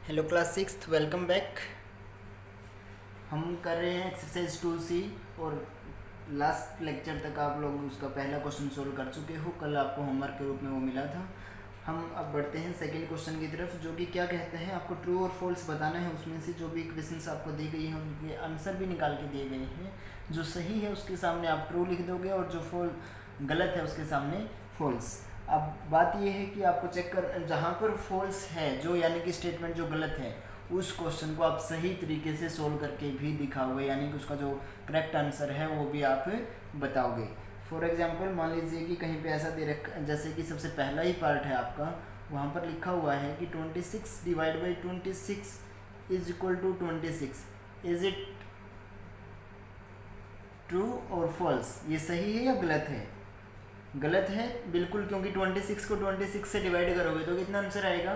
Hello class sixth, welcome back. हम कर रहे हैं एक्सरसाइज 2C और लास्ट लेक्चर तक आप लोग उसका पहला क्वेश्चन सोल्व कर चुके हो। कल आपको होमवर्क के रूप में वो मिला था। हम अब बढ़ते हैं सेकंड क्वेश्चन की तरफ, जो कि क्या कहते हैं, आपको ट्रू और फॉल्स बताना है। उसमें से जो भी क्वेश्चंस आपको दी गई हैं उनके आंसर भी निकाल के दिए गए हैं। जो सही है उसके सामने आप ट्रू लिख दोगे और जो गलत है उसके सामने फॉल्स। अब बात यह है कि आपको चेक कर, जहाँ पर फॉल्स है जो यानी कि स्टेटमेंट जो गलत है, उस क्वेश्चन को आप सही तरीके से सोल्व करके भी दिखाओगे, यानी कि उसका जो करेक्ट आंसर है वो भी आप बताओगे। फॉर एग्जांपल मान लीजिए कि कहीं पे ऐसा दे रखा, जैसे कि सबसे पहला ही पार्ट है आपका, वहाँ पर लिखा हुआ है कि 26 divide by 26 is equal to 26। Is it true और फॉल्स? ये सही है या गलत है? गलत है बिल्कुल, क्योंकि 26 को 26 से डिवाइड करोगे तो कितना आंसर आएगा?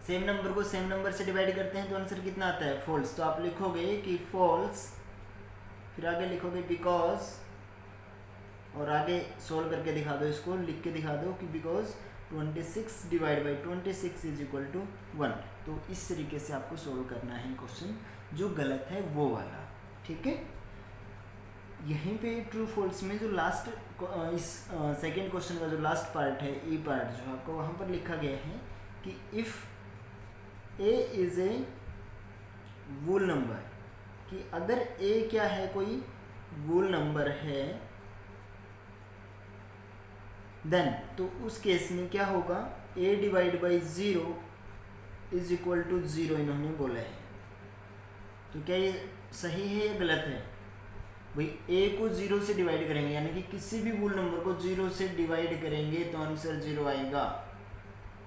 सेम नंबर को सेम नंबर से डिवाइड करते हैं तो आंसर कितना आता है? फॉल्स। तो आप लिखोगे कि फॉल्स, फिर आगे लिखोगे बिकॉज, और आगे सोल्व करके दिखा दो, इसको लिख के दिखा दो कि because 26 divide by 26 is equal to 1। तो इस तरीके से आपको सोल्व करना है क्वेश्चन, जो गलत है वो वाला। ठीक है, यहीं पे ट्रू फॉल्स में जो लास्ट इस सेकेंड क्वेश्चन का जो लास्ट पार्ट है, ई पार्ट, जो आपको वहाँ पर लिखा गया है कि if A is a wool number, कि अगर ए क्या है, कोई वूल नंबर है, देन तो उस केस में क्या होगा, A divide by 0 is equal to 0 इन्होंने बोला है। तो क्या ये सही है या गलत है? भाई ए को 0 से डिवाइड करेंगे, यानी कि किसी भी वूल नंबर को 0 से डिवाइड करेंगे तो आंसर 0 आएगा।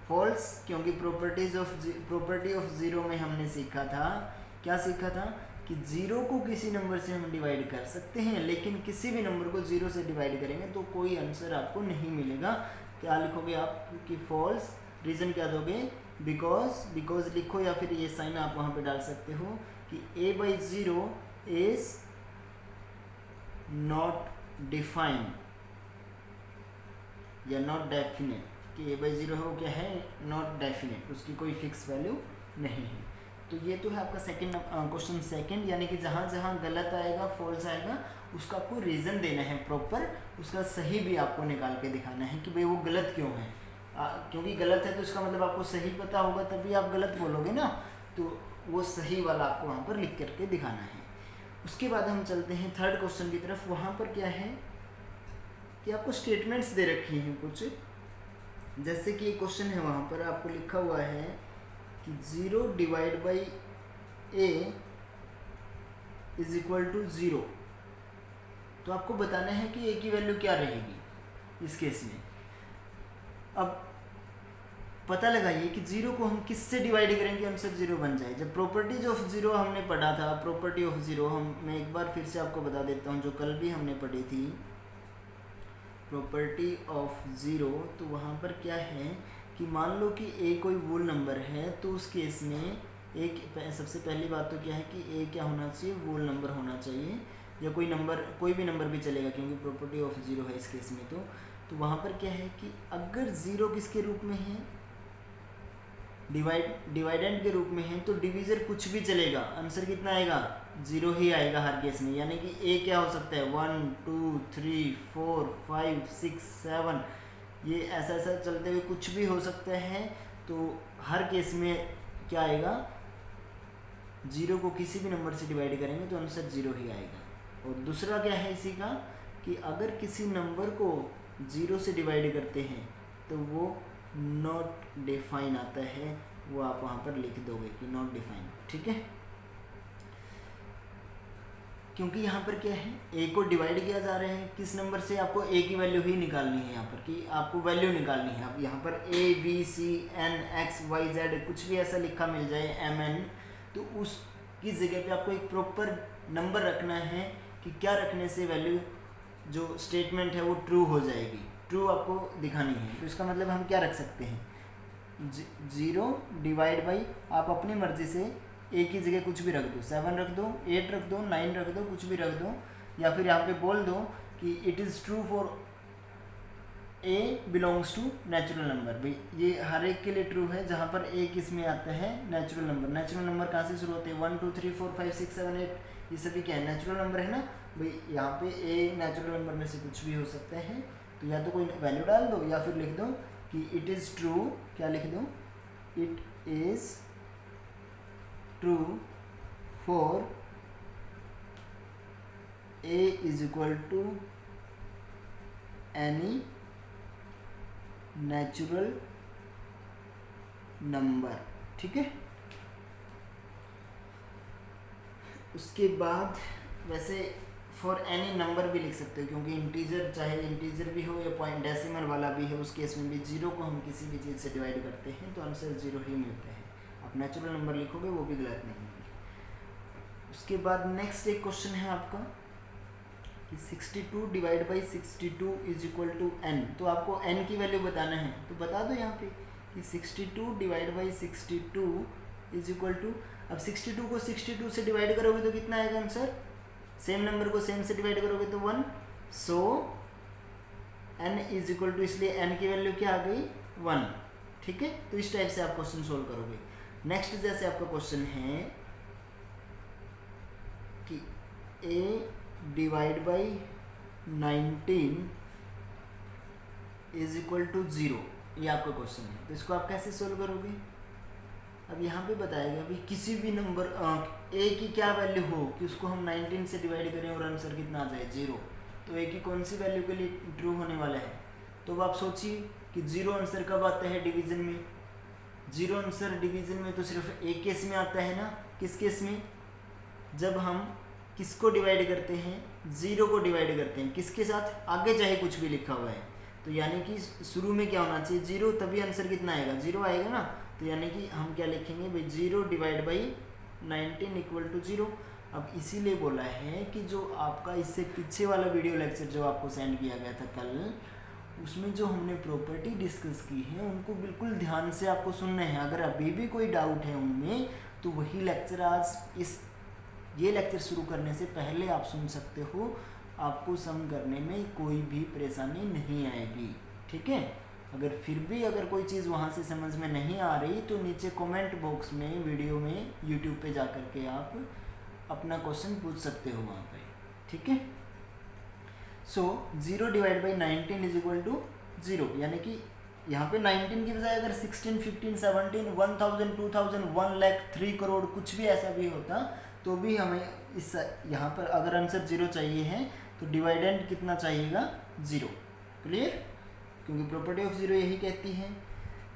फॉल्स, क्योंकि प्रॉपर्टी ऑफ 0 में हमने सीखा था, क्या सीखा था, कि 0 को किसी नंबर से हम डिवाइड कर सकते हैं, लेकिन किसी भी नंबर को 0 से डिवाइड करेंगे तो कोई आंसर आपको नहीं मिलेगा। क्या लिखोगे आप कि फॉल्स? रीज़न क्या दोगे? बिकॉज लिखो, या फिर ये साइन आप वहाँ पे डाल सकते हो कि a by 0 is not defined या नॉट डेफिनेट, कि a बाई 0 हो क्या है, नॉट डेफिनेट, उसकी कोई फिक्स वैल्यू नहीं है। तो ये तो है आपका सेकंड क्वेश्चन सेकंड, यानी कि जहाँ जहाँ गलत आएगा, फॉल्स आएगा, उसका आपको रीज़न देना है प्रॉपर, उसका सही भी आपको निकाल के दिखाना है कि भाई वो गलत क्यों है। क्योंकि गलत है तो इसका मतलब आपको सही पता होगा, तभी आप गलत बोलोगे ना। तो वो सही वाला आपको वहाँ पर लिख करके दिखाना है। उसके बाद हम चलते हैं थर्ड क्वेश्चन की तरफ। वहाँ पर क्या है कि आपको स्टेटमेंट्स दे रखी हैं कुछ, जैसे कि एक क्वेश्चन है, वहाँ पर आपको लिखा हुआ है कि 0 divide by a is equal to 0। तो आपको बताना है कि a की वैल्यू क्या रहेगी इस केस में। अब पता लगाइए कि 0 को हम किससे डिवाइड करेंगे आंसर 0 बन जाए। जब प्रॉपर्टीज ऑफ 0 हमने पढ़ा था, प्रॉपर्टी ऑफ 0 मैं एक बार फिर से आपको बता देता हूँ, जो कल भी हमने पढ़ी थी, प्रॉपर्टी ऑफ 0। तो वहाँ पर क्या है कि मान लो कि a कोई वूल नंबर है, तो उस केस में एक सबसे पहली बात तो क्या है कि a क्या होना चाहिए, वूल नंबर होना चाहिए, या कोई नंबर, कोई भी नंबर भी चलेगा, क्योंकि प्रॉपर्टी ऑफ 0 है इस केस में। तो वहाँ पर क्या है कि अगर 0 किसके रूप में है, डिवाइडेंड के रूप में है, तो डिवीज़र कुछ भी चलेगा, आंसर कितना आएगा, 0 ही आएगा हर केस में। यानी कि a क्या हो सकता है, 1 2 3 4 5 6 7, ये ऐसा ऐसा चलते हुए कुछ भी हो सकता है। तो हर केस में क्या आएगा, 0 को किसी भी नंबर से डिवाइड करेंगे तो आंसर 0 ही आएगा। और दूसरा क्या है इसी का, कि अगर किसी नंबर को 0 से डिवाइड करते हैं तो वो नॉट डिफाइन आता है, वो आप वहाँ पर लिख दोगे कि नॉट डिफाइन। ठीक है, क्योंकि यहाँ पर क्या है, a को डिवाइड किया जा रहा है किस नंबर से, आपको a की वैल्यू ही निकालनी है यहाँ पर, कि आपको वैल्यू निकालनी है। आप यहाँ पर a b c n x y z कुछ भी ऐसा लिखा मिल जाए m n, तो उसकी जगह पे आपको एक प्रॉपर नंबर रखना है कि क्या रखने से वैल्यू, जो स्टेटमेंट है वो ट्रू हो जाएगी, ट्रू आपको दिखानी है। तो इसका मतलब हम क्या रख सकते हैं, 0 डिवाइड बाई, आप अपनी मर्ज़ी से a की जगह कुछ भी रख दो, 7 रख दो, 8 रख दो, 9 रख दो, कुछ भी रख दो, या फिर यहाँ पे बोल दो कि it is true for A belongs to natural number. भाई ये हर एक के लिए ट्रू है जहाँ पर ए किस में आता है, नेचुरल नंबर। नेचुरल नंबर कहाँ से शुरू होते हैं, 1 2 3 4 5 6 7 8, ये सभी क्या है, नेचुरल नंबर है ना। भाई यहाँ पे ए नेचुरल नंबर में से कुछ भी हो सकते हैं, तो या तो कोई वैल्यू डाल दो या फिर लिख दो कि इट इज़ ट्रू, क्या लिख दो, it is true for A is equal to any natural number. ठीक है, उसके बाद वैसे फॉर एनी नंबर भी लिख सकते हो, क्योंकि इंटीजर चाहे इंटीजर भी हो या पॉइंट डेसिमल वाला भी है, उस केस में भी जीरो को हम किसी भी चीज़ से डिवाइड करते हैं तो आंसर जीरो ही मिलता है। आप नेचुरल नंबर लिखोगे वो भी गलत नहीं है। उसके बाद नेक्स्ट एक क्वेश्चन है आपका कि 62 divide by 62 is equal to N. तो आपको एन की वैल्यू बताना है, तो बता दो यहाँ पे कि 62 divide by 62 is equal to, अब 62 को 62 से डिवाइड करोगे तो कितना आएगा आंसर, सेम नंबर को सेम से डिवाइड करोगे तो 1, सो n इज इक्वल टू, इसलिए n की वैल्यू क्या आ गई 1। ठीक है, तो इस टाइप से आप क्वेश्चन सोल्व करोगे। नेक्स्ट जैसे आपका क्वेश्चन है कि a divide by 19 is equal to 0, ये आपका क्वेश्चन है, तो इसको आप कैसे सोल्व करोगे। अब यहाँ पे बताएगा भी किसी भी नंबर ए की क्या वैल्यू हो कि उसको हम 19 से डिवाइड करें और आंसर कितना आ जाए 0, तो ए की कौन सी वैल्यू के लिए ट्रू होने वाला है। तो अब आप सोचिए कि 0 आंसर कब आता है डिवीज़न में, 0 आंसर डिवीज़न में तो सिर्फ एक केस में आता है ना, किस केस में, जब हम किसको डिवाइड करते हैं, 0 को डिवाइड करते हैं किसके साथ, आगे चाहे कुछ भी लिखा हुआ है, तो यानी कि शुरू में क्या होना चाहिए 0, तभी आंसर कितना आएगा 0 आएगा ना। तो यानी कि हम क्या लिखेंगे भाई 0 डिवाइड बाई 19 इक्वल टू 0। अब इसीलिए बोला है कि जो आपका इससे पीछे वाला वीडियो लेक्चर जो आपको सेंड किया गया था कल, उसमें जो हमने प्रॉपर्टी डिस्कस की है उनको बिल्कुल ध्यान से आपको सुनना है। अगर अभी भी कोई डाउट है उनमें तो वही लेक्चर आज ये लेक्चर शुरू करने से पहले आप सुन सकते हो, आपको सम करने में कोई भी परेशानी नहीं आएगी। ठीक है, अगर फिर भी अगर कोई चीज़ वहाँ से समझ में नहीं आ रही तो नीचे कमेंट बॉक्स में वीडियो में यूट्यूब पे जा कर के आप अपना क्वेश्चन पूछ सकते हो वहाँ पे। ठीक है, so 0 divide by 19 is equal to 0, यानी कि यहाँ पे 19 की बजाय अगर 16, 15, 17, 1000, 2000, 1 लाख, 3 करोड़ कुछ भी ऐसा भी होता तो भी हमें इस यहाँ पर अगर आंसर 0 चाहिए है तो डिवाइडेंड कितना चाहिएगा 0। क्लियर, क्योंकि प्रॉपर्टी ऑफ 0 यही कहती है।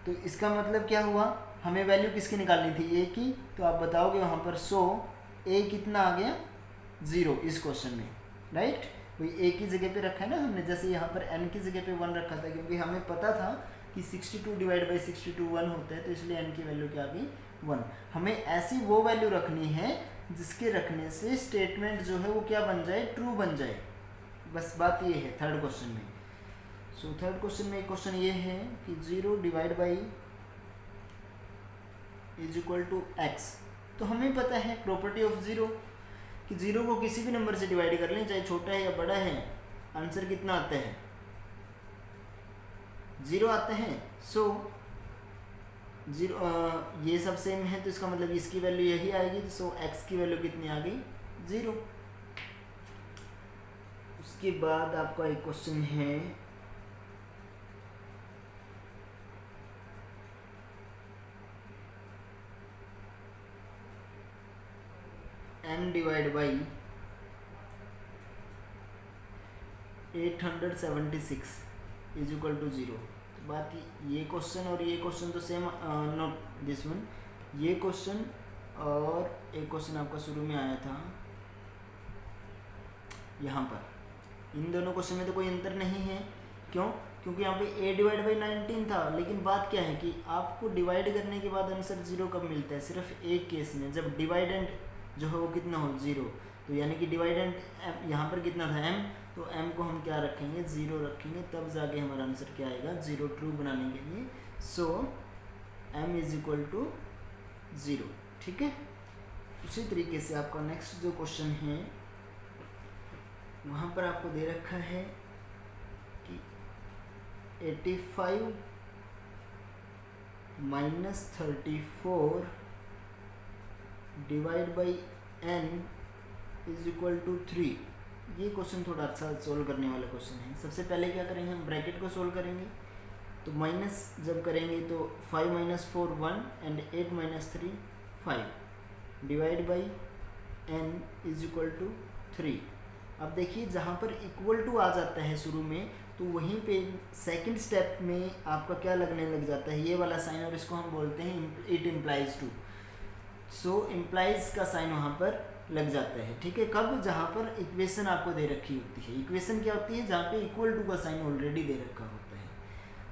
तो इसका मतलब क्या हुआ, हमें वैल्यू किसकी निकालनी थी, ए की, तो आप बताओगे वहाँ पर 100, ए कितना आ गया 0 इस क्वेश्चन में, राइट। वही ए की जगह पे रखा है ना हमने, जैसे यहाँ पर एन की जगह पे 1 रखा था, क्योंकि हमें पता था कि 62 डिवाइड बाई 62 1 होता है, तो इसलिए एन की वैल्यू क्या आ गई 1। हमें ऐसी वो वैल्यू रखनी है जिसके रखने से स्टेटमेंट जो है वो क्या बन जाए, ट्रू बन जाए, बस बात ये है थर्ड क्वेश्चन में। सो थर्ड क्वेश्चन में एक क्वेश्चन ये है कि 0 divide by is equal to X. तो हमें पता है प्रॉपर्टी ऑफ 0 कि 0 को किसी भी नंबर से डिवाइड कर लें, चाहे छोटा है या बड़ा है, आंसर कितना आता है 0 आता है। सो 0 ये सब सेम है तो इसका मतलब इसकी वैल्यू यही आएगी। सो एक्स की वैल्यू कितनी आ गई 0। उसके बाद आपका एक क्वेश्चन है m divide by 876 is equal to 0। बात ये क्वेश्चन और ये क्वेश्चन तो सेम, नॉट दिस वन, ये क्वेश्चन और एक क्वेश्चन आपका शुरू में आया था यहाँ पर, इन दोनों क्वेश्चन में तो कोई अंतर नहीं है। क्यों, क्योंकि यहाँ पे a डिवाइड बाई 19 था, लेकिन बात क्या है कि आपको डिवाइड करने के बाद आंसर 0 कब मिलता है, सिर्फ एक केस में, जब डिवाइडेंड जो है वो कितना हो 0। तो यानी कि डिवाइडेंड यहाँ पर कितना था m, तो m को हम क्या रखेंगे 0 रखेंगे, तब जाके हमारा आंसर क्या आएगा 0 ट्रू बनाने के लिए। सो m इज इक्वल टू 0। ठीक है, उसी तरीके से आपका नेक्स्ट जो क्वेश्चन है वहाँ पर आपको दे रखा है कि 85 minus 34 divide by n is equal to 3। ये क्वेश्चन थोड़ा अच्छा सोल्व करने वाला क्वेश्चन है। सबसे पहले क्या करेंगे, हम ब्रैकेट को सोल्व करेंगे। तो माइनस जब करेंगे तो 5 minus 4 1 and 8 minus 3 5 divide by n is equal to 3। अब देखिए जहाँ पर इक्वल टू आ जाता है शुरू में, तो वहीं पे सेकंड स्टेप में आपका क्या लगने लग जाता है, ये वाला साइन, और इसको हम बोलते हैं it implies to. So implies का साइन वहाँ पर लग जाता है। ठीक है, कब, जहाँ पर इक्वेशन आपको दे रखी होती है। इक्वेशन क्या होती है, जहाँ पे इक्वल टू का साइन ऑलरेडी दे रखा होता है।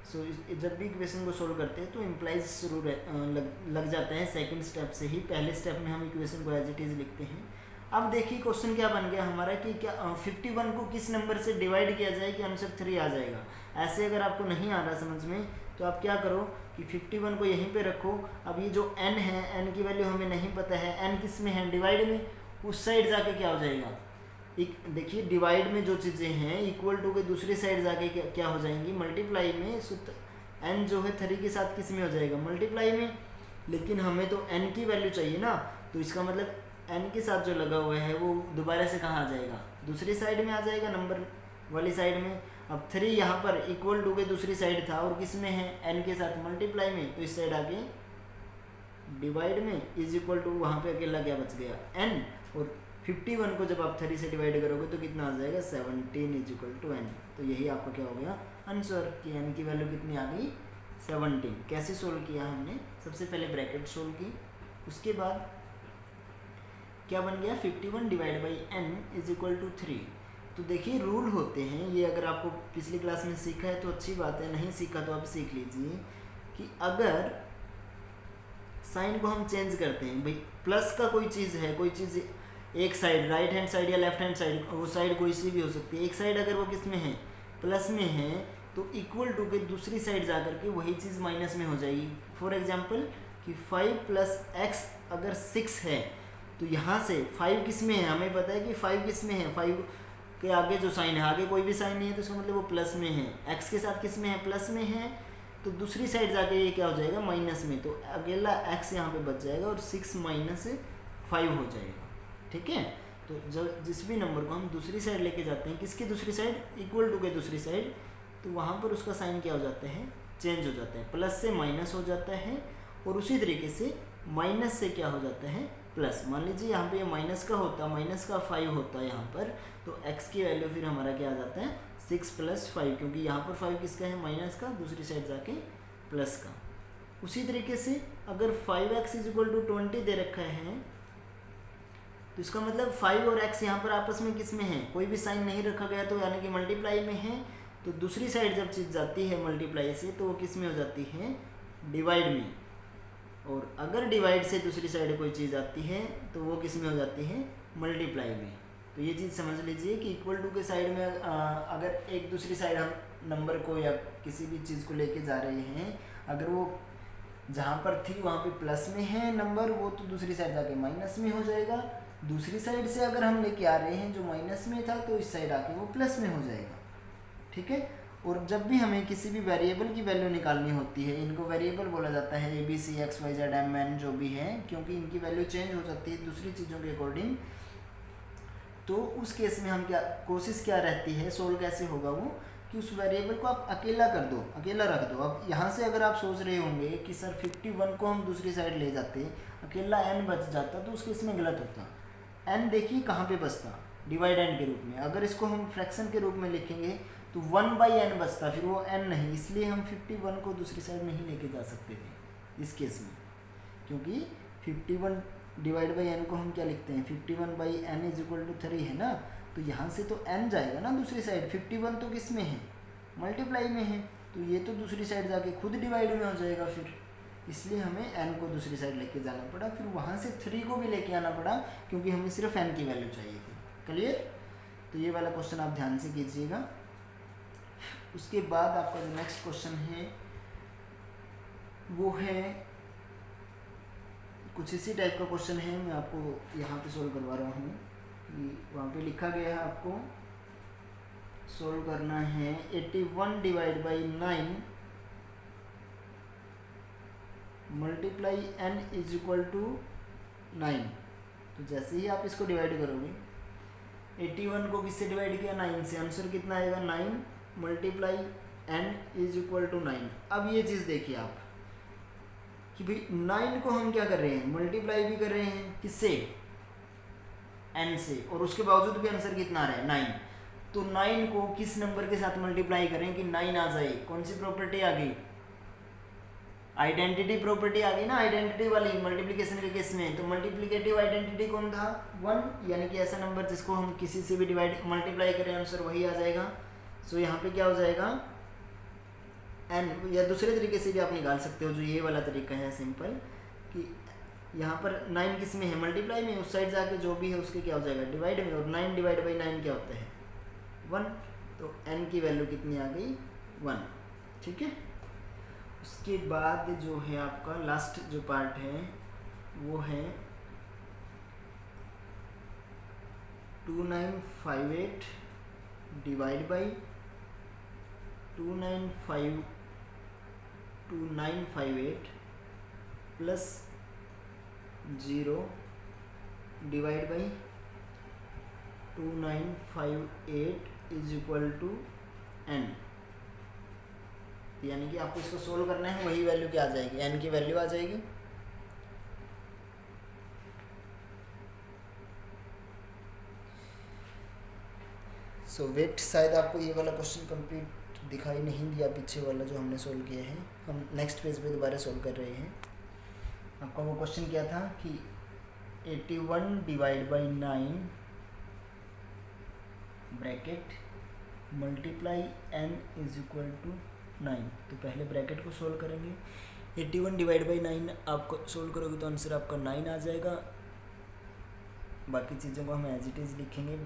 सो जब भी इक्वेशन को सोल्व करते हैं तो इम्प्लाइज शुरू लग जाता है सेकंड स्टेप से ही। पहले स्टेप में हम इक्वेशन को एज इट इज़ लिखते हैं। अब देखिए क्वेश्चन क्या बन गया हमारा कि क्या 51 को किस नंबर से डिवाइड किया जाए कि आंसर 3 आ जाएगा। ऐसे अगर आपको नहीं आ रहा समझ में तो आप क्या करो कि 51 को यहीं पे रखो। अब ये जो n है, n की वैल्यू हमें नहीं पता है, n किस में है, डिवाइड में, उस साइड जाके क्या हो जाएगा, देखिए डिवाइड में जो चीज़ें हैं इक्वल टू के दूसरी साइड जाके क्या हो जाएंगी, मल्टीप्लाई में। n जो है 3 के साथ किस में हो जाएगा, मल्टीप्लाई में। लेकिन हमें तो n की वैल्यू चाहिए ना, तो इसका मतलब n के साथ जो लगा हुआ है वो दोबारा से कहाँ आ जाएगा, दूसरी साइड में आ जाएगा, नंबर वाली साइड में। अब 3 यहाँ पर इक्वल टू के दूसरी साइड था और किस में है, n के साथ मल्टीप्लाई में, तो इस साइड आके डिवाइड में इज इक्वल टू, वहाँ पे अकेला क्या बच गया, n। और 51 को जब आप 3 से डिवाइड करोगे तो कितना आ जाएगा, 17 इज इक्वल टू n। तो यही आपका क्या हो गया आंसर, कि n की वैल्यू कितनी आ गई, 17। कैसे सोल्व किया हमने, सबसे पहले ब्रैकेट सोल्व की, उसके बाद क्या बन गया, 51 divide by n is equal to 3। तो देखिए रूल होते हैं ये, अगर आपको पिछली क्लास में सीखा है तो अच्छी बात है, नहीं सीखा तो आप सीख लीजिए कि अगर साइन को हम चेंज करते हैं, भाई प्लस का कोई चीज़ है, कोई चीज़ एक साइड, राइट हैंड साइड या लेफ्ट हैंड साइड, वो साइड कोई सी भी हो सकती है, एक साइड अगर वो किस में है, प्लस में है, तो इक्वल टू के दूसरी साइड जा करके वही चीज़ माइनस में हो जाएगी। फॉर एग्जांपल कि 5 प्लस एक्स अगर 6 है, तो यहाँ से 5 किस में है, हमें पता है कि 5 किस में है, 5 के आगे जो साइन है, आगे कोई भी साइन नहीं है, तो इसका मतलब वो प्लस में है, एक्स के साथ किस में है, प्लस में है, तो दूसरी साइड जाके ये क्या हो जाएगा, माइनस में। तो अकेला एक्स यहाँ पे बच जाएगा और 6 माइनस 5 हो जाएगा। ठीक है, तो जब जिस भी नंबर को हम दूसरी साइड लेके जाते हैं, किसकी दूसरी साइड, इक्वल टू के दूसरी साइड, तो वहाँ पर उसका साइन क्या हो जाता है, चेंज हो जाता है, प्लस से माइनस हो जाता है, और उसी तरीके से माइनस से क्या हो जाता है, प्लस। मान लीजिए यहाँ पे ये माइनस का होता, माइनस का 5 होता है यहाँ पर, तो x की वैल्यू फिर हमारा क्या आ जाता है, 6 प्लस 5, क्योंकि यहाँ पर 5 किसका है, माइनस का, दूसरी साइड जाके प्लस का। उसी तरीके से अगर 5x इज इक्वल टू 20 दे रखा है, तो इसका मतलब 5 और x यहाँ पर आपस में किस में है, कोई भी साइन नहीं रखा गया, तो यानी कि मल्टीप्लाई में है। तो दूसरी साइड जब चीज़ जाती है मल्टीप्लाई से, तो वो किस में हो जाती है, डिवाइड में। और अगर डिवाइड से दूसरी साइड कोई चीज़ आती है तो वो किस में हो जाती है, मल्टीप्लाई में। तो ये चीज़ समझ लीजिए कि इक्वल टू के साइड में अगर एक दूसरी साइड हम नंबर को या किसी भी चीज़ को लेके जा रहे हैं, अगर वो जहाँ पर थी वहाँ पे प्लस में है नंबर, वो तो दूसरी साइड जाके माइनस में हो जाएगा। दूसरी साइड से अगर हम लेके आ रहे हैं जो माइनस में था, तो इस साइड आके वो प्लस में हो जाएगा। ठीक है, और जब भी हमें किसी भी वेरिएबल की वैल्यू निकालनी होती है, इनको वेरिएबल बोला जाता है, ABC XY Z M N जो भी है, क्योंकि इनकी वैल्यू चेंज हो जाती है दूसरी चीज़ों के अकॉर्डिंग। तो उस केस में हम क्या, कोशिश क्या रहती है, सोल्व कैसे होगा वो, कि उस वेरिएबल को आप अकेला कर दो, अकेला रख दो। अब यहाँ से अगर आप सोच रहे होंगे कि सर 51 को हम दूसरी साइड ले जाते, अकेला n बच जाता, तो उस केस में गलत होता। n देखिए कहाँ पे बचता, डिवाइड एंड के रूप में। अगर इसको हम फ्रैक्शन के रूप में लिखेंगे तो 1/n बचता, फिर वो n नहीं, इसलिए हम 51 को दूसरी साइड नहीं लेके जा सकते थे इस केस में, क्योंकि 51 डिवाइड बाई n को हम क्या लिखते हैं, 51/n इज इक्वल टू 3 है ना। तो यहाँ से तो n जाएगा ना दूसरी साइड, 51 तो किस में है, मल्टीप्लाई में है, तो ये तो दूसरी साइड जाके खुद डिवाइड में हो जाएगा फिर, इसलिए हमें n को दूसरी साइड लेके जाना पड़ा। फिर वहाँ से 3 को भी लेके आना पड़ा, क्योंकि हमें सिर्फ n की वैल्यू चाहिए थी। क्लियर, तो ये वाला क्वेश्चन आप ध्यान से कीजिएगा। उसके बाद आपका जो नेक्स्ट क्वेश्चन है वो है कुछ इसी टाइप का क्वेश्चन है, मैं आपको यहाँ पे सोल्व करवा रहा हूँ। वहाँ पे लिखा गया है आपको सोल्व करना है 81 divide by 9 multiply n is equal to 9। तो जैसे ही आप इसको डिवाइड करोगे 81 को किससे डिवाइड किया 9 से, आंसर कितना आएगा 9 multiply n is equal to 9। अब ये चीज़ देखिए आप कि भाई 9 को हम क्या कर रहे हैं मल्टीप्लाई भी कर रहे हैं किससे n से, और उसके बावजूद भी आंसर कितना आ रहा है 9। तो 9 को किस नंबर के साथ मल्टीप्लाई करें कि 9 आ जाए, कौन सी प्रॉपर्टी आ गई आइडेंटिटी प्रॉपर्टी आ गई ना, आइडेंटिटी वाली मल्टीप्लिकेशन के केस में। तो मल्टीप्लिकेटिव आइडेंटिटी कौन था 1, यानी कि ऐसा नंबर जिसको हम किसी से भी डिवाइड मल्टीप्लाई करें आंसर वही आ जाएगा। सो यहाँ पे क्या हो जाएगा n, या दूसरे तरीके से भी आप निकाल सकते हो जो ये वाला तरीका है सिंपल, कि यहाँ पर 9 किस में है मल्टीप्लाई में, उस साइड जाके जो भी है उसके क्या हो जाएगा डिवाइड में, और 9 डिवाइड बाई 9 क्या होता है 1। तो n की वैल्यू कितनी आ गई 1। ठीक है, उसके बाद जो है आपका लास्ट जो पार्ट है वो है 2958 divide by 2958 plus 0 divide by 2958 is equal to n। यानी कि आपको इसको सोल्व करना है, वही वैल्यू क्या आ जाएगी n की वैल्यू आ जाएगी। सो वेट, शायद आपको ये वाला क्वेश्चन कंप्लीट दिखाई नहीं दिया पीछे वाला जो हमने सोल्व किया है, हम नेक्स्ट पेज पे दोबारा सोल्व कर रहे हैं। आपका वो क्वेश्चन क्या था कि 81 divide by 9 bracket multiply n is equal to 9। तो पहले ब्रैकेट को सोल्व करेंगे, 81 डिवाइड बाई 9 आपको सोल्व करोगे तो आंसर आपका 9 आ जाएगा। बाकी चीज़ों को हम एज इट इज़ लिखेंगे,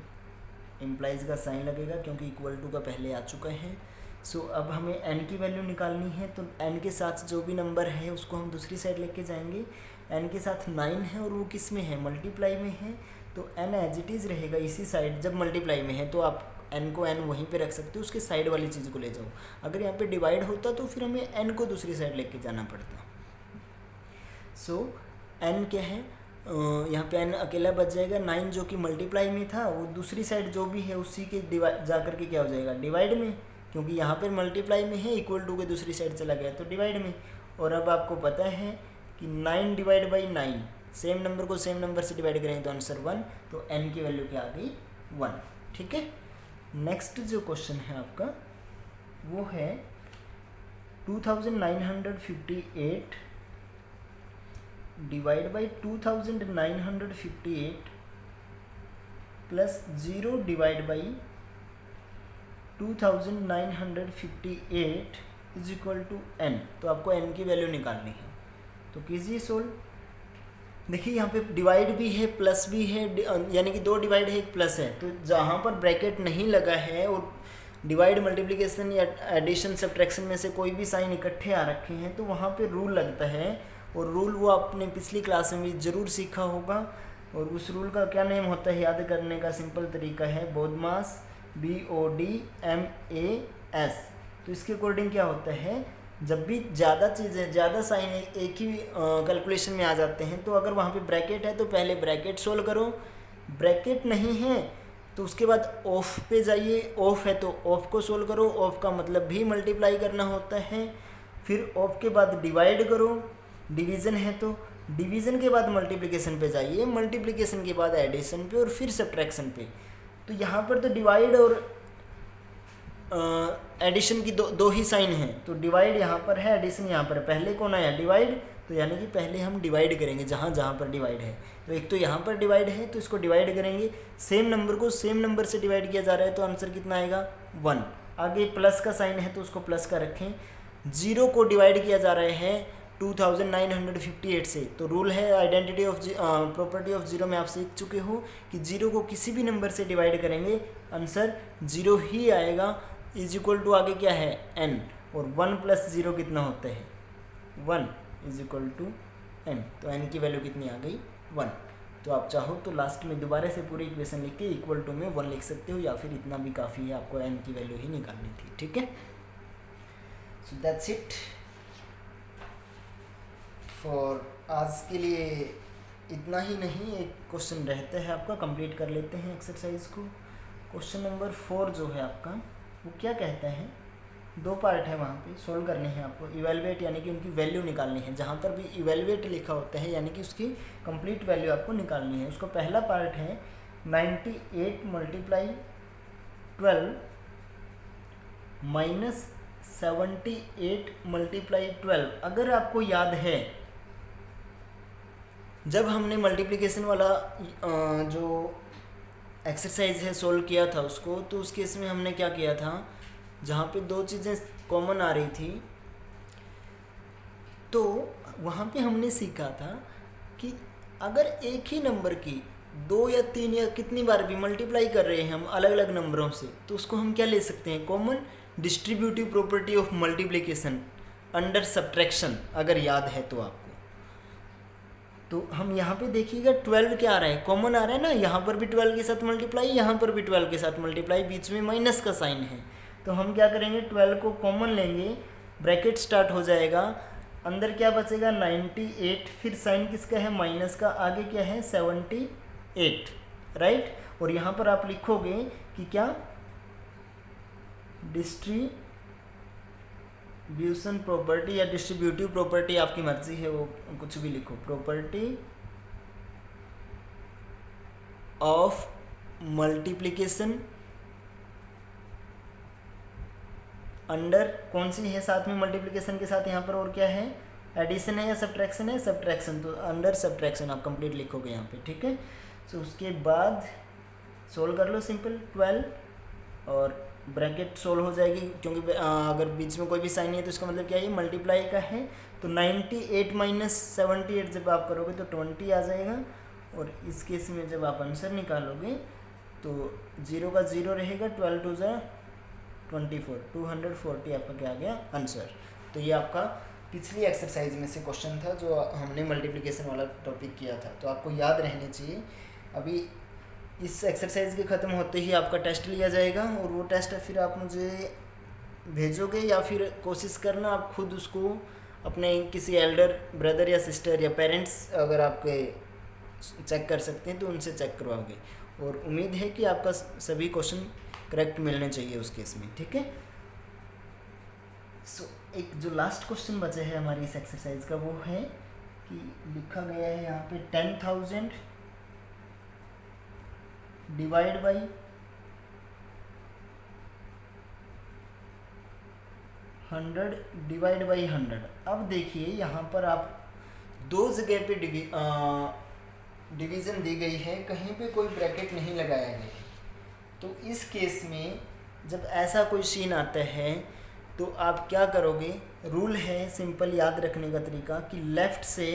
इम्प्लाइज का साइन लगेगा क्योंकि इक्वल टू का पहले आ चुका है। सो अब हमें n की वैल्यू निकालनी है, तो n के साथ जो भी नंबर है उसको हम दूसरी साइड लेके जाएंगे। n के साथ 9 है और वो किस में है मल्टीप्लाई में है, तो n एज इट इज़ रहेगा इसी साइड। जब मल्टीप्लाई में है तो आप n को n वहीं पे रख सकते हो, उसके साइड वाली चीज़ को ले जाओ। अगर यहाँ पे डिवाइड होता तो फिर हमें n को दूसरी साइड लेके जाना पड़ता। सो n क्या है, यहाँ पे n अकेला बच जाएगा, 9 जो कि मल्टीप्लाई में था वो दूसरी साइड जो भी है उसी के डिवाइड जा करके क्या हो जाएगा डिवाइड में, क्योंकि यहाँ पर मल्टीप्लाई में है इक्वल टू के दूसरी साइड चला गया तो डिवाइड में। और अब आपको पता है कि 9 डिवाइड बाई 9 सेम नंबर को सेम नंबर से डिवाइड करेंगे तो आंसर 1, तो n की वैल्यू क्या आ गई 1। ठीक है, नेक्स्ट जो क्वेश्चन है आपका वो है 2958 divide by 2958 plus 0 divide by 2958 is equal to n। तो आपको n की वैल्यू निकालनी है, तो कीजिए सोल्व। देखिए यहाँ पे डिवाइड भी है प्लस भी है, यानी कि 2 डिवाइड है 1 प्लस है। तो जहाँ पर ब्रैकेट नहीं लगा है और डिवाइड मल्टीप्लिकेशन या एडिशन सब्ट्रैक्शन में से कोई भी साइन इकट्ठे आ रखे हैं तो वहाँ पे रूल लगता है, और रूल वो आपने पिछली क्लास में भी ज़रूर सीखा होगा। और उस रूल का क्या नेम होता है याद करने का सिंपल तरीका है BODMAS, BODMAS। तो इसके अकॉर्डिंग क्या होता है, जब भी ज़्यादा चीज़ें ज़्यादा साइन एक ही कैलकुलेशन में आ जाते हैं तो अगर वहाँ पे ब्रैकेट है तो पहले ब्रैकेट सोल्व करो, ब्रैकेट नहीं है तो उसके बाद ऑफ पे जाइए, ऑफ है तो ऑफ को सोल्व करो, ऑफ का मतलब भी मल्टीप्लाई करना होता है। फिर ऑफ के बाद डिवाइड करो, डिवीज़न है तो डिवीज़न के बाद मल्टीप्लिकेशन पे जाइए, मल्टीप्लिकेशन के बाद एडिशन पे और फिर सब्ट्रैक्शन पे। तो यहाँ पर तो डिवाइड और एडिशन की दो ही साइन है, तो डिवाइड यहाँ पर है एडिशन यहाँ पर, पहले कौन आया डिवाइड, तो यानी कि पहले हम डिवाइड करेंगे जहाँ जहाँ पर डिवाइड है। तो एक तो यहाँ पर डिवाइड है तो इसको डिवाइड करेंगे, सेम नंबर को सेम नंबर से डिवाइड किया जा रहा है तो आंसर कितना आएगा 1। आगे प्लस का साइन है तो उसको प्लस का रखें, 0 को डिवाइड किया जा रहा है 2958 से, तो रूल है आइडेंटिटी ऑफ प्रॉपर्टी ऑफ 0 में आप सीख चुके हो कि 0 को किसी भी नंबर से डिवाइड करेंगे आंसर 0 ही आएगा। इज इक्वल टू आगे क्या है n, और 1 प्लस 0 कितना होता है 1 इज इक्वल टू n, तो n की वैल्यू कितनी आ गई 1। तो आप चाहो तो लास्ट में दोबारा से पूरी इक्वेशन लिख के इक्वल टू में 1 लिख सकते हो, या फिर इतना भी काफ़ी है, आपको n की वैल्यू ही निकालनी थी। ठीक है, सो दैट्स इट फॉर आज के लिए। इतना ही नहीं, एक क्वेश्चन रहता है आपका, कंप्लीट कर लेते हैं एक्सरसाइज को। क्वेश्चन नंबर 4 जो है आपका, वो क्या कहता है, 2 पार्ट है, वहाँ पे सोल्व करने हैं आपको। इवेलुएट यानी कि उनकी वैल्यू निकालनी है, जहाँ पर भी इवेलुएट लिखा होता है यानी कि उसकी कंप्लीट वैल्यू आपको निकालनी है। उसका पहला पार्ट है 98 × 12 माइनस 78 × 12। अगर आपको याद है, जब हमने मल्टीप्लिकेशन वाला जो एक्सरसाइज है सोल्व किया था उसको, तो उस केस में हमने क्या किया था, जहाँ पे 2 चीज़ें कॉमन आ रही थी, तो वहाँ पे हमने सीखा था कि अगर एक ही नंबर की 2 या 3 या कितनी बार भी मल्टीप्लाई कर रहे हैं हम अलग अलग नंबरों से, तो उसको हम क्या ले सकते हैं, common distributive property of multiplication under subtraction, अगर याद है तो आपको। तो हम यहाँ पे देखिएगा 12 क्या आ रहा है, कॉमन आ रहा है ना, यहाँ पर भी 12 के साथ मल्टीप्लाई, यहाँ पर भी 12 के साथ मल्टीप्लाई, बीच में माइनस का साइन है। तो हम क्या करेंगे, 12 को कॉमन लेंगे, ब्रैकेट स्टार्ट हो जाएगा, अंदर क्या बचेगा 98, फिर साइन किसका है, माइनस का, आगे क्या है 78, राइट। और यहाँ पर आप लिखोगे कि क्या, डिस्ट्रीब्यूशन प्रॉपर्टी या डिस्ट्रीब्यूटिव प्रॉपर्टी, आपकी मर्जी है, वो कुछ भी लिखो, प्रॉपर्टी ऑफ मल्टीप्लिकेशन अंडर, कौन सी है साथ में मल्टीप्लिकेशन के साथ, यहाँ पर और क्या है, एडिशन है या सब्ट्रैक्शन है, सब्ट्रैक्शन, तो अंडर सब्ट्रैक्शन आप कंप्लीट लिखोगे यहाँ पे। ठीक है, सो उसके बाद सोल्व कर लो सिंपल 12, और ब्रैकेट सोल्व हो जाएगी, क्योंकि अगर बीच में कोई भी साइन नहीं है तो इसका मतलब क्या है, मल्टीप्लाई का है। तो 98 माइनस 78 जब आप करोगे तो 20 आ जाएगा, और इस केस में जब आप आंसर निकालोगे तो 0 का 0 रहेगा, 12 2 ज़ा 24, 240 आपका क्या आ गया आंसर। तो ये आपका पिछली एक्सरसाइज में से क्वेश्चन था जो हमने मल्टीप्लिकेशन वाला टॉपिक किया था, तो आपको याद रहने चाहिए। अभी इस एक्सरसाइज के ख़त्म होते ही आपका टेस्ट लिया जाएगा, और वो टेस्ट फिर आप मुझे भेजोगे, या फिर कोशिश करना आप खुद उसको अपने किसी एल्डर ब्रदर या सिस्टर या पेरेंट्स अगर आपके चेक कर सकते हैं तो उनसे चेक करवाओगे, और उम्मीद है कि आपका सभी क्वेश्चन करेक्ट मिलने चाहिए उस केस में। ठीक है, सो एक जो लास्ट क्वेश्चन बचे है हमारी इस एक्सरसाइज का, वो है कि लिखा गया है यहाँ पे 10,000 डिवाइड बाई 100 डिवाइड बाई 100। अब देखिए यहाँ पर आप 2 जगह पे डिवीज़न दी गई है, कहीं पे कोई ब्रैकेट नहीं लगाया गया है। तो इस केस में जब ऐसा कोई सीन आता है तो आप क्या करोगे, रूल है सिंपल याद रखने का तरीका कि लेफ़्ट से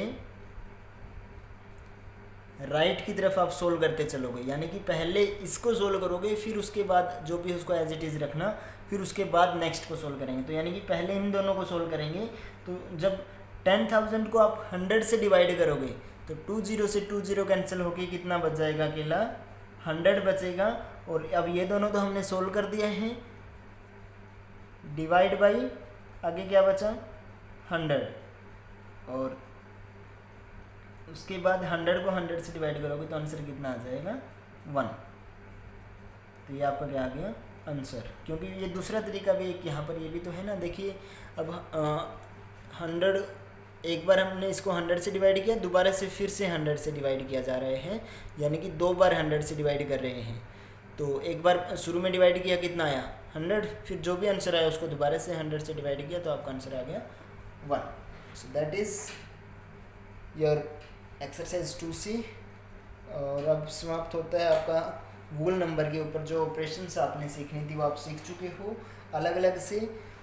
राइट की तरफ आप सोल्व करते चलोगे, यानी कि पहले इसको सोल्व करोगे, फिर उसके बाद जो भी उसको एज इट इज़ रखना, फिर उसके बाद नेक्स्ट को सोल्व करेंगे। तो यानी कि पहले इन दोनों को सोल्व करेंगे। तो जब 10,000 को आप 100 से डिवाइड करोगे तो 2 0 से 2 0 कैंसिल होके कितना बच जाएगा, अकेला 100 बचेगा। और अब ये दोनों तो हमने सोल्व कर दिया है, डिवाइड बाई आगे क्या बचा 100, और उसके बाद 100 को 100 से डिवाइड करोगे तो आंसर कितना आ जाएगा 1। तो ये आपका क्या आ गया आंसर। क्योंकि ये दूसरा तरीका भी एक यहाँ पर ये भी तो है ना, देखिए अब 100 एक बार हमने इसको 100 से डिवाइड किया, दोबारा से फिर से 100 से डिवाइड किया जा रहे हैं, यानी कि 2 बार 100 से डिवाइड कर रहे हैं। तो एक बार शुरू में डिवाइड किया कितना आया 100, फिर जो भी आंसर आया उसको दोबारा से 100 से डिवाइड किया तो आपका आंसर आ गया 1। So that is your exercise 2C। और अब समाप्त होता है आपका वूल नंबर के ऊपर। जो ऑपरेशंस आपने सीखनी थी वो आप सीख चुके हो अलग अलग से।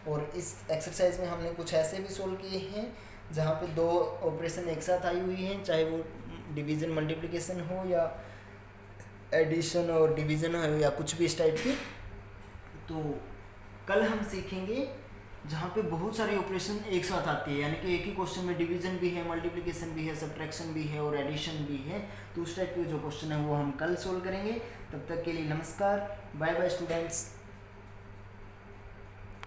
और इस एक्सरसाइज में हमने कुछ ऐसे भी सोल्व किए हैं जहाँ पे 2 ऑपरेशन एक साथ आई हुई हैं, चाहे वो डिवीज़न मल्टीप्लिकेशन हो या एडिशन और डिवीज़न हो या कुछ भी इस टाइप की। तो कल हम सीखेंगे जहाँ पे बहुत सारे ऑपरेशन एक साथ आती है, यानी कि एक ही क्वेश्चन में डिवीजन भी है, मल्टीप्लिकेशन भी है, सब्ट्रैक्शन भी है और एडिशन भी है। तो उस टाइप के जो क्वेश्चन है वो हम कल सोल्व करेंगे। तब तक के लिए नमस्कार, बाय बाय स्टूडेंट्स।